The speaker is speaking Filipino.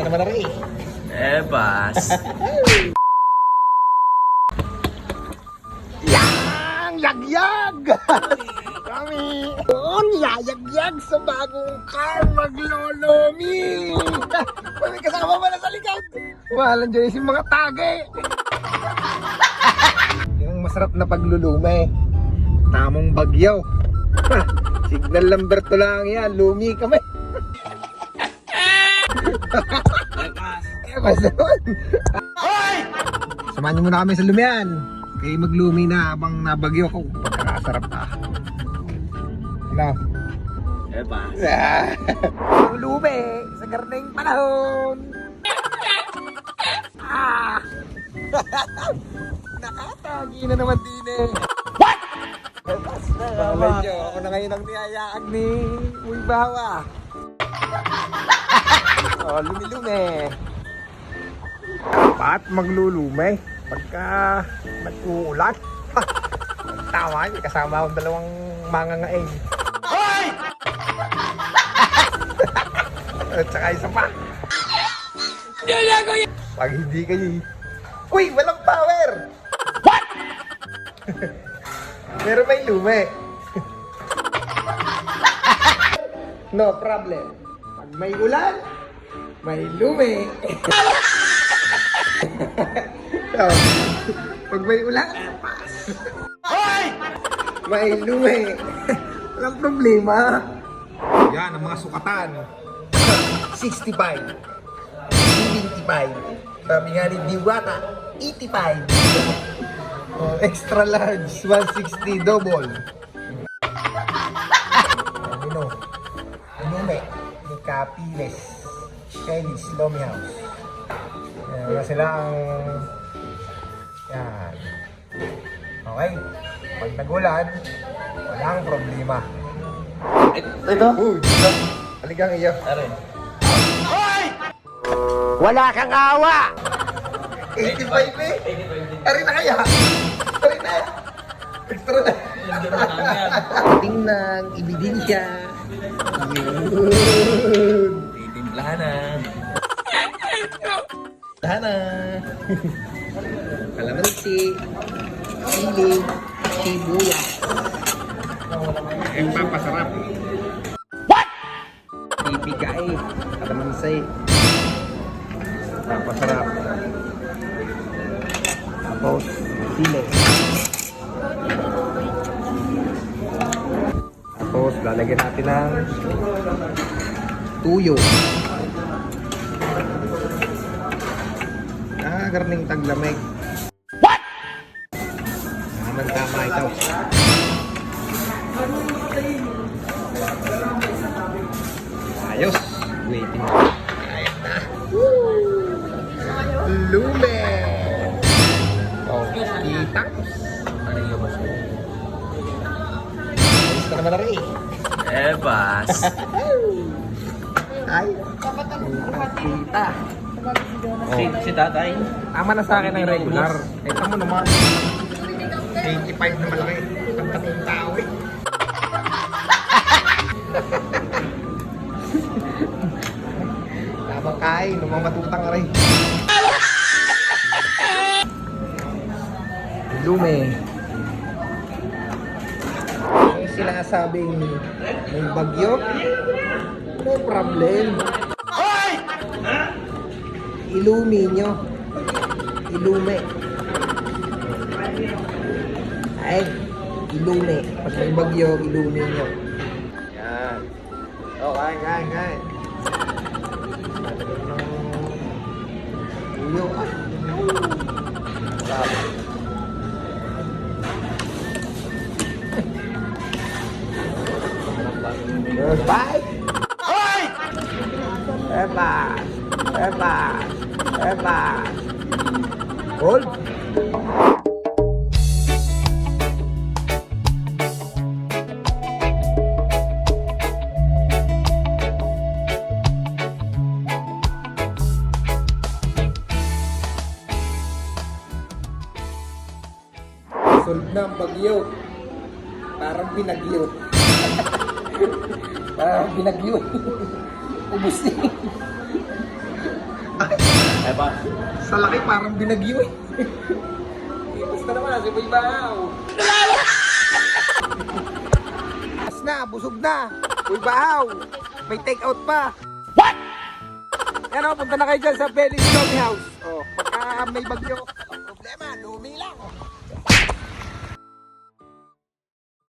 naman na rin. Bas. Yang! Yagyag! Kami! Doon, yayagyag sa bagong car, maglolomi! May kasama ba na sa likod? Walang dyan yung mga tage! Yung masarap na paglulume. Tamang bagyaw. Signal number 2 lang yan, lumi kami. Samahan niyo muna kami sa lumian. Kaya maglumi na habang nabagyo ko. Pagkakasarap na. Ano? Bas. Lumi sa garning panahon. Nakatagi na naman din eh. What? Medyo ako na ngayon ang niyayaan ni Uy Bawa. Lumi-lumi. Dapat maglulume pagka nag-uulan. Tama, kasama akong dalawang mangangaing. Hoy! At saka isa pa. Pag hindi kayo, uy, walang power! What? Pero may lume. No problem. Pag may ulan, may lume. So, pag may ulan, pass. Hoy! May lume. Walang problema. Yan ang mga sukatan. 65, 75. Sabi nga ni Diwata, 85. Extra large, 160 double. Lume ni Capiles, Chinese Lomi House. Yan sila ang... Yan. Okay. Pag nagulan, walang problema. Ito? Uy! Haligang iyo. Arin. Wala kang awa! 85 eh! 85. Ari na kaya! Ari na! Extra na! Tingnan, ebidensya. Yun! Titimplahan na. Tana! Kalamansi, sili, sibuyas. Ang papasarap. What? Pipigay, kalamansi. Papasarap. Tapos, sili. Tapos, lalagyan natin ng tuyo. Garning taglamig. What? Naman tama ito. Ayos. Waiting. Ayos na. Lume. Oh, kita. Ayos na naman na rin. Bas. Ay. Kita. Si tatay. Tama na sa akin ang regular. Ito mo naman. 85 na malaki. Ang tating tao eh. Habang kain, lumamatutang ka rin. Lume. Yung sinasabing may bagyo, no problem. Ilumi nyo. Ilume. Ay, ilume. Pag may bagyo, ilumi nyo. Yan. Oh, kain. Tuyo. Goodbye. Hoy! Epa. Hold. Solve na ang bagyo. Parang binagyo. Parang binagyo. Ubus Eh, boss. Sa laki parang binagyo eh. Basta naman, si Boy Bahaw. As na, busog na. Boy Bahaw. May take out pa. What? Yan o, punta na kayo dyan sa Belly's Coffee House. O, pagka may bagyo.